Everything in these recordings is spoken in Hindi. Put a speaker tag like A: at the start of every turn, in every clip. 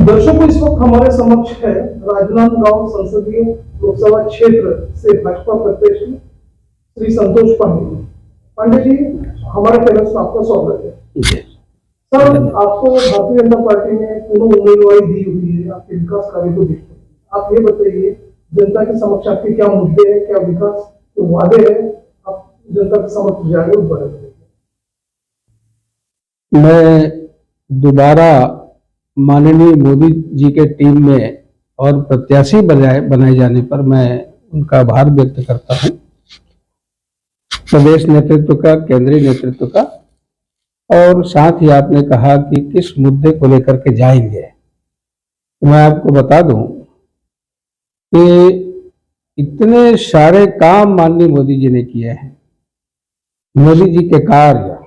A: दर्शकों, इस वक्त हमारे समक्ष है राजनांदगांव संसदीय लोकसभा क्षेत्र से भाजपा प्रत्याशी श्री संतोष पांडे जी। पांडे जी, हमारे चैनल में आपका स्वागत है। सर, आपको भारतीय जनता पार्टी ने पूर्ण उम्मीदवारी दी हुई है आपके विकास कार्य को देखते हुए। आप ये बताइए, जनता के समक्ष आपके क्या मुद्दे हैं, क्या विकास के वादे हैं, आप जनता के समक्ष जागरूक बनाते हैं।
B: मैं दोबारा माननीय मोदी जी के टीम में और प्रत्याशी बनाए जाने पर मैं उनका आभार व्यक्त करता हूं, प्रदेश नेतृत्व का, केंद्रीय नेतृत्व का। और साथ ही आपने कहा कि किस मुद्दे को लेकर के जाएंगे, मैं आपको बता दूं कि इतने सारे काम माननीय मोदी जी ने किए हैं। मोदी जी के कार्य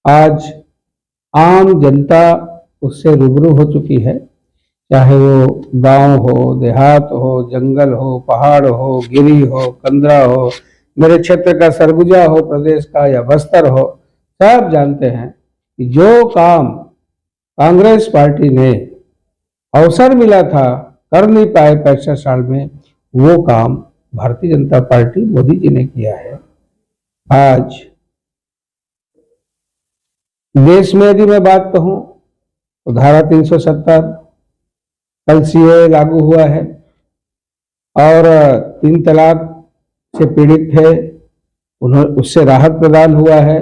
B: आज आम जनता उससे रूबरू हो चुकी है, चाहे वो गांव हो, देहात हो, जंगल हो, पहाड़ हो, गिरी हो, कंदरा हो, मेरे क्षेत्र का सरगुजा हो, प्रदेश का या बस्तर हो, सब जानते हैं कि जो काम कांग्रेस पार्टी ने अवसर मिला था कर नहीं पाए 65 साल में, वो काम भारतीय जनता पार्टी मोदी जी ने किया है। आज देश में यदि मैं बात कहूं तो धारा 370 कल सीए लागू हुआ है और 3 तलाक से पीड़ित थे उससे राहत प्रदान हुआ है।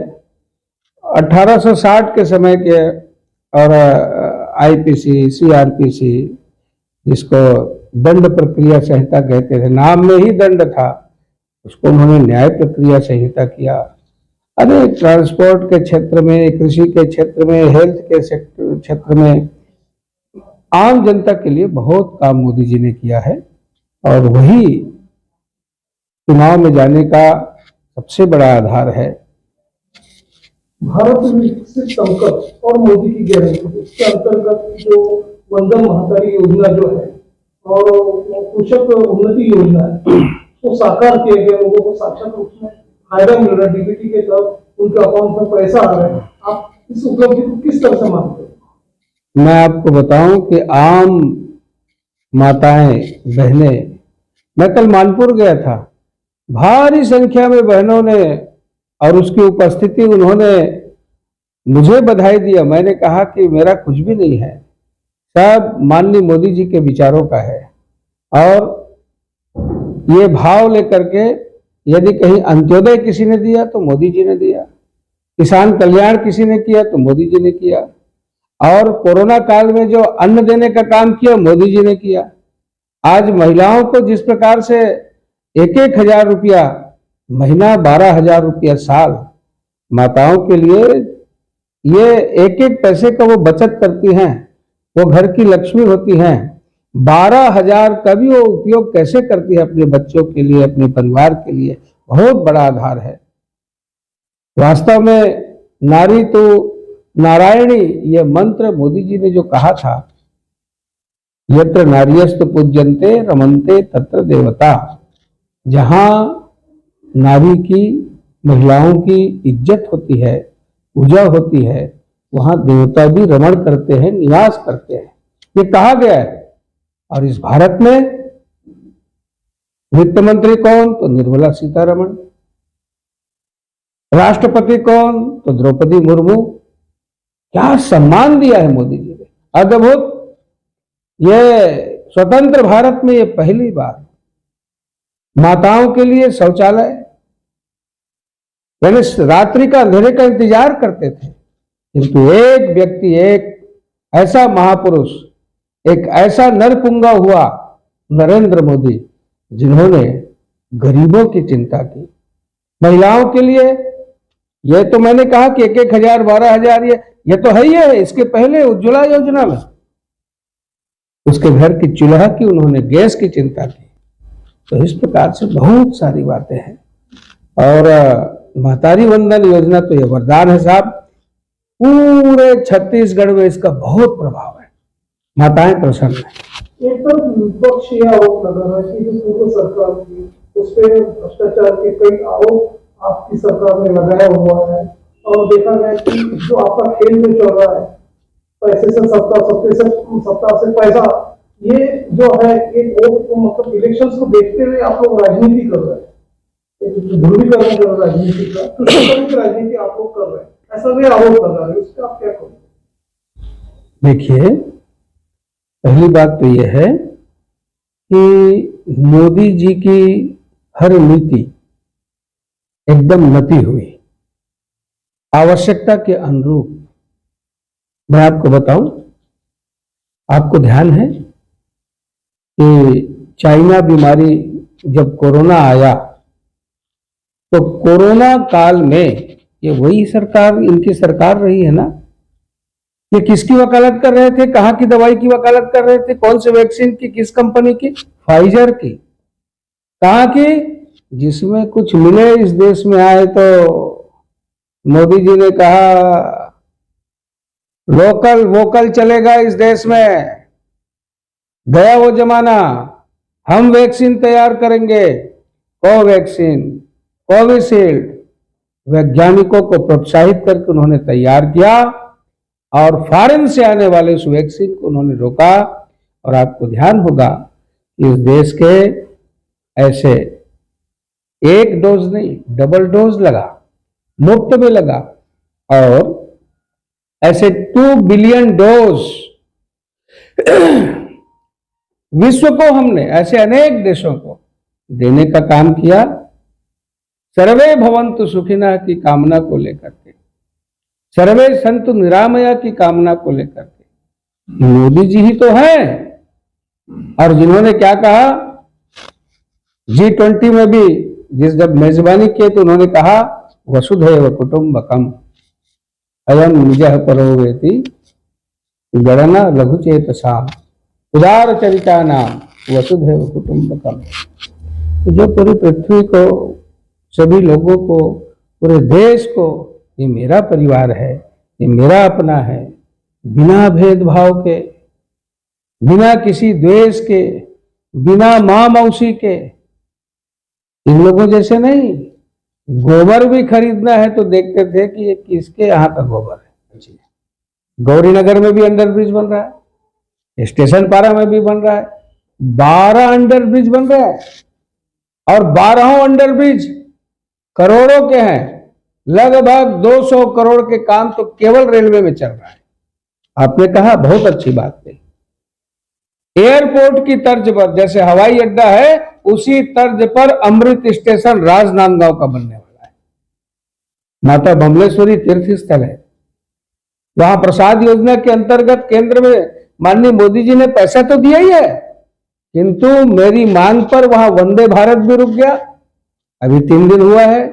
B: 1860 के समय के और आईपीसी, सीआरपीसी, जिसको दंड प्रक्रिया संहिता कहते थे, नाम में ही दंड था, उसको उन्होंने न्याय प्रक्रिया संहिता किया। अनेक ट्रांसपोर्ट के क्षेत्र में, कृषि के क्षेत्र में, हेल्थ के क्षेत्र में आम जनता के लिए बहुत काम मोदी जी ने किया है। और वही चुनाव में जाने का सबसे बड़ा आधार है।
A: भारत विकसित संकल्प और मोदी की गारंटी, इसके अंतर्गत जो वंदन महतारी योजना जो है और कृषक उन्नति योजना है, वो साकार किए गए, लोगों को साक्षात रूप में फायदा मिल रहा है। डीबीटी के तहत उनके अकाउंट में पैसा आ रहा है। आप इस उपलब्धि को किस तरह से मानते हैं?
B: मैं आपको बताऊं कि आम माताएं, बहनें, मैं कल मानपुर गया था, भारी संख्या में बहनों ने और उसकी उपस्थिति, उन्होंने मुझे बधाई दिया। मैंने कहा कि मेरा कुछ भी नहीं है, सब माननीय मोदी जी के विचारों का है। और ये भाव लेकर के यदि कहीं अंत्योदय किसी ने दिया तो मोदी जी ने दिया, किसान कल्याण किसी ने किया तो मोदी जी ने किया, और कोरोना काल में जो अन्न देने का काम किया मोदी जी ने किया। आज महिलाओं को जिस प्रकार से 1-1 हजार रुपया महीना, 12,000 रुपया साल माताओं के लिए, ये 1-1 पैसे का वो बचत करती हैं, वो घर की लक्ष्मी होती हैं। 12,000 का भी वो उपयोग कैसे करती है अपने बच्चों के लिए, अपने परिवार के लिए, बहुत बड़ा आधार है। वास्तव में नारी तो नारायणी, ये मंत्र मोदी जी ने जो कहा था, यत्र नार्यस्तु पूज्यन्ते रमन्ते तत्र देवता, जहां नारी की, महिलाओं की इज्जत होती है, पूजा होती है, वहां देवता भी रमण करते हैं, निवास करते हैं, ये कहा गया है। और इस भारत में वित्त मंत्री कौन? तो निर्मला सीतारमण। राष्ट्रपति कौन? तो द्रौपदी मुर्मू। क्या सम्मान दिया है मोदी जी ने, अद्भुत। ये स्वतंत्र भारत में ये पहली बार माताओं के लिए शौचालय, यानी रात्रि का अंधेरे का इंतजार करते थे, किंतु एक व्यक्ति, एक ऐसा महापुरुष, एक ऐसा नरपुंगा हुआ नरेंद्र मोदी, जिन्होंने गरीबों की चिंता की, महिलाओं के लिए। ये तो मैंने कहा कि 1-1 हजार, 12,000, ये तो है ही है। इसके पहले उज्ज्वला योजना में उसके घर की चूल्हा की, उन्होंने गैस की चिंता की। तो इस प्रकार से बहुत सारी बातें हैं। और महतारी वंदन योजना तो ये वरदान है साहब, पूरे छत्तीसगढ़ में इसका बहुत प्रभाव है, माताएं प्रसन्न है।
A: एक तरफ विपक्ष यह आरोप लगा रहा है कि जो पूर्व सरकार थी उस पर भ्रष्टाचार के कई आरोप आपकी सरकार ने लगाया हुआ है, और देखा गया कि जो आपका खेल में चल रहा है पैसे से सत्ता, सत्ते से सत्ता से पैसा, ये जो है एक मतलब इलेक्शंस को देखते हुए आप लोग राजनीति कर रहे हैं, ध्रुवीकरण कर राजनीति का, तुष्टीकरण की राजनीति आप लोग कर रहे हैं, ऐसा भी आरोप कर रहा है, उसका आप क्या करोगे?
B: देखिए, पहली बात तो यह है कि मोदी जी की हर नीति एकदम नती हुई, आवश्यकता के अनुरूप। मैं आपको बताऊं, आपको ध्यान है कि चाइना बीमारी जब कोरोना आया तो कोरोना काल में ये वही सरकार, इनकी सरकार रही है ना, ये किसकी वकालत कर रहे थे, कहां की दवाई की वकालत कर रहे थे, कौन से वैक्सीन की, किस कंपनी की? फाइजर की। कहां की? जिसमें कुछ मिले इस देश में आए तो मोदी जी ने कहा लोकल वोकल चलेगा इस देश में, गया वो जमाना, हम वैक्सीन तैयार करेंगे, कोवैक्सीन, कोविशील्ड। वैज्ञानिकों को प्रोत्साहित करके उन्होंने तैयार किया और फॉरेन से आने वाले उस वैक्सीन को उन्होंने रोका। और आपको ध्यान होगा कि इस देश के ऐसे एक डोज नहीं, डबल डोज लगा, मुफ्त में लगा, और ऐसे 2 बिलियन डोज विश्व को हमने ऐसे अनेक देशों को देने का काम किया, सर्वे भवन्तु सुखिनः की कामना को लेकर के, सर्वे संतु निरामया की कामना को लेकर के। मोदी जी ही तो हैं, और जिन्होंने क्या कहा G20 में भी, जब मेजबानी किए तो उन्होंने कहा वसुधैव कुटुंबकम अयम निजः परो वेति गणना लघुचेतसाम उदार चरिता नाम वसुधैव कुटुंबकम। जो पूरी पृथ्वी को, सभी लोगों को, पूरे देश को, ये मेरा परिवार है, ये मेरा अपना है, बिना भेदभाव के, बिना किसी द्वेष के, बिना मां मौसी के। इन लोगों जैसे नहीं, गोबर भी खरीदना है तो देखते थे कि ये किसके यहाँ का गोबर है। गौरीनगर में भी अंडरब्रिज बन रहा है, स्टेशन पारा में भी बन रहा है, 12 अंडरब्रिज बन रहा है, और 12 अंडरब्रिज करोड़ों के हैं। लगभग 200 करोड़ के काम तो केवल रेलवे में चल रहा है। आपने कहा बहुत अच्छी बात है, एयरपोर्ट की तर्ज पर, जैसे हवाई अड्डा है उसी तर्ज पर अमृत स्टेशन राजनांदगांव का बनने वाला है। माता बमलेश्वरी तीर्थ स्थल है, वहां प्रसाद योजना के अंतर्गत केंद्र में माननीय मोदी जी ने पैसा तो दिया ही है, किंतु मेरी मांग पर वहां वंदे भारत भी रुक गया। अभी 3 दिन हुआ है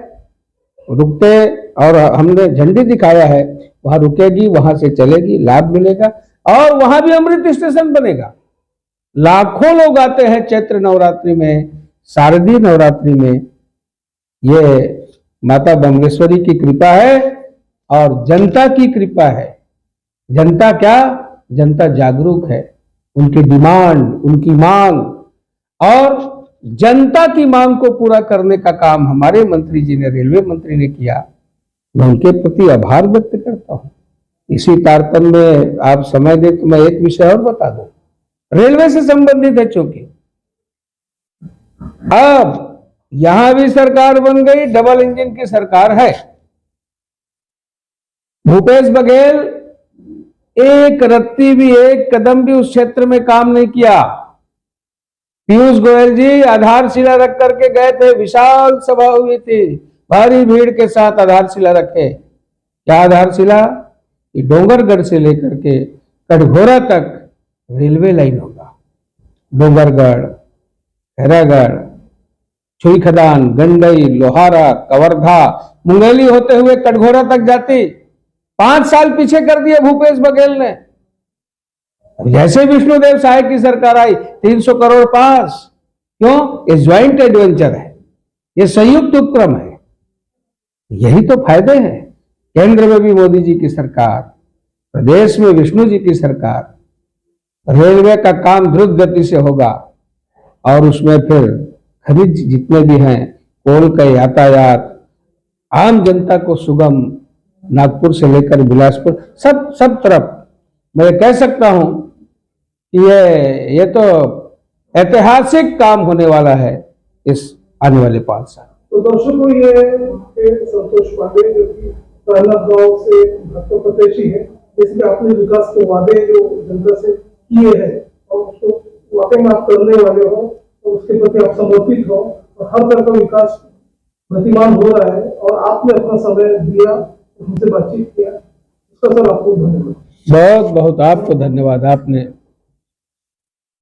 B: रुकते, और हमने झंडी दिखाया है, वहां रुकेगी, वहां से चलेगी, लाभ मिलेगा, और वहां भी अमृत स्टेशन बनेगा। लाखों लोग आते हैं चैत्र नवरात्रि में, शारदीय नवरात्रि में। ये माता बमलेश्वरी की कृपा है और जनता की कृपा है। जनता क्या, जनता जागरूक है, उनकी डिमांड, उनकी मांग, और जनता की मांग को पूरा करने का काम हमारे मंत्री जी ने, रेलवे मंत्री ने किया। मैं उनके प्रति आभार व्यक्त करता हूं। इसी तारतम्य में आप समय दें तो मैं एक विषय और बता दूं, रेलवे से संबंधित है। चूंकि अब यहां भी सरकार बन गई, डबल इंजन की सरकार है। भूपेश बघेल एक रत्ती भी, एक कदम भी उस क्षेत्र में काम नहीं किया। पीयूष गोयल जी आधारशिला रख करके गए थे, विशाल सभा हुई थी, भारी भीड़ के साथ आधारशिला रखे। क्या आधारशिला? डोंगरगढ़ से लेकर के कटघोरा तक रेलवे लाइन होगा। डोंगरगढ़, खैरागढ़, छुई खदान, गंडई, लोहारा, कवर्धा, मुंगेली होते हुए कटघोरा तक जाती। 5 साल पीछे कर दिए भूपेश बघेल ने। जैसे विष्णुदेव साय की सरकार आई, 300 करोड़ पास। क्यों? ये ज्वाइंट एडवेंचर है, ये संयुक्त उपक्रम है। यही तो फायदे हैं। केंद्र में भी मोदी जी की सरकार, प्रदेश में विष्णु जी की सरकार। रेलवे का काम द्रुत गति से होगा, और उसमें फिर खनिज जितने भी हैं, कोल का यातायात, आम जनता को सुगम, नागपुर से लेकर बिलासपुर, सब तरफ मैं ये कह सकता हूं कि ये तो ऐतिहासिक काम होने वाला है इस आने वाले 5 साल।
A: तो दर्शकों, ये संतोष पांडे जो कि कहलत गांव से भाजपा प्रत्याशी है, जिसमें आपने विकास के वादे जो जनता से किए हैं और उसको वाकई में आप करने वाले हो और उसके प्रति आप समर्पित हो और हर तरह का विकास गतिमान हो रहा है और आपने अपना समय दिया, उनसे बातचीत किया, उसका सर आपको धन्यवाद।
B: बहुत बहुत आपको धन्यवाद। आपने